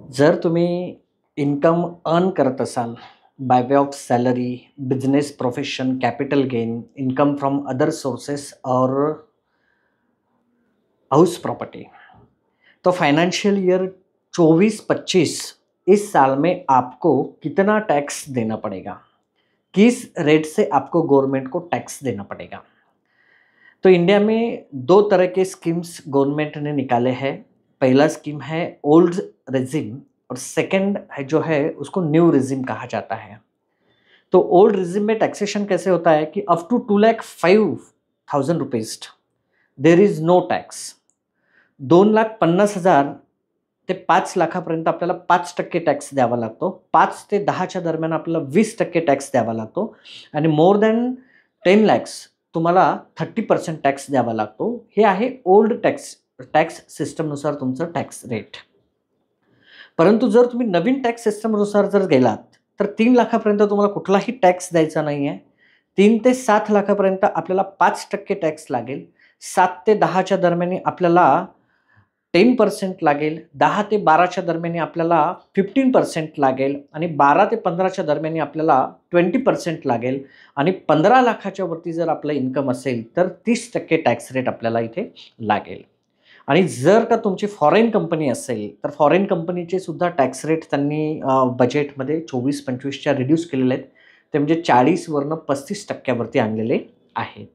जर तुम्ही income earn करत असाल by way of salary, business, profession, capital gain, income from other sources और हाउस प्रॉपर्टी, तो फाइनेंशियल ईयर 24-25 इस साल में आपको कितना टैक्स देना पड़ेगा, किस रेट से आपको गवर्नमेंट को टैक्स देना पड़ेगा। तो इंडिया में दो तरह के स्कीम्स गवर्नमेंट ने निकाले हैं। पहला स्कीम है ओल्ड रेजिम और सेकंड है जो है उसको न्यू रेजिम कहा जाता है। तो ओल्ड रेजिम में टैक्सेशन कैसे होता है कि up to 2,05,000 rupees there is no tax. 2,50,000 ते 5 लाखापर्यंत आपल्याला 5% टॅक्स द्यावा लागतो। 5 ते 10च्या दरम्यान आपल्याला 20% टॅक्स द्यावा लागतो आणि मोर दॅन 10 लॅक्स तुम्हाला 30% टॅक्स द्यावा लागतो। हे आहे ओल्ड टॅक्स सिस्टमनुसार तुमचं टॅक्स रेट। परंतु जर तुम्ही नवीन टॅक्स सिस्टमनुसार जर गेलात तर 3 लाखापर्यंत तुम्हाला कुठलाही टॅक्स द्यायचा नाही आहे। 3 ते 7 लाखापर्यंत आपल्याला 5% टॅक्स लागेल। 7 ते 10च्या दरम्यान आपल्याला 10% लागेल। 10 ते 12च्या दरम्यान आपल्याला 15% लागेल आणि 12 ते 15च्या दरम्यान आपल्याला 20% लागेल आणि 15 लाखाच्या वरती जर आपलं इन्कम असेल तर 30% टॅक्स रेट आपल्याला इथे लागेल। आणि जर का तुमची फॉरेन कंपनी असेल तर फॉरेन कंपनीचे सुद्धा टॅक्स रेट त्यांनी बजेटमध्ये 24-25च्या रिड्यूस केलेले आहेत। ते म्हणजे 40 वरनं 35% वरती आणलेले आहेत।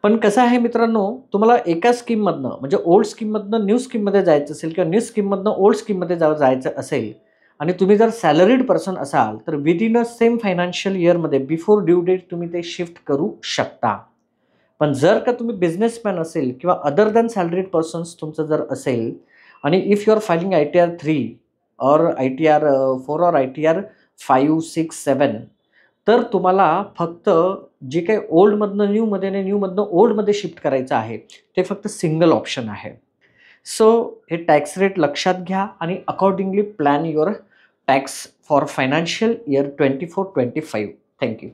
पण कसं आहे मित्रांनो, तुम्हाला एका स्कीममधनं म्हणजे ओल्ड स्कीममधनं न्यू स्कीममध्ये जायचं असेल किंवा न्यू स्कीममधनं ओल्ड स्कीममध्ये जायचं असेल आणि तुम्ही जर सॅलरीड पर्सन असाल तर विदिन अ सेम फायनान्शियल इयरमध्ये बिफोर ड्यू डेट तुम्ही ते शिफ्ट करू शकता। पण जर का तुम्ही बिझनेसमॅन असेल किंवा अदर दॅन सॅलरीड पर्सन्स तुमचं जर असेल आणि if you are filing ITR 3 और ITR 4 और ITR 5, 6, 7 तर तुम्हाला फक्त जे काही ओल्डमधनं न्यूमध्ये आणि न्यूमधनं ओल्डमध्ये शिफ्ट करायचं आहे ते फक्त सिंगल ऑप्शन आहे। सो हे टॅक्स रेट लक्षात घ्या आणि accordingly plan your tax for financial year 24-25। Thank you.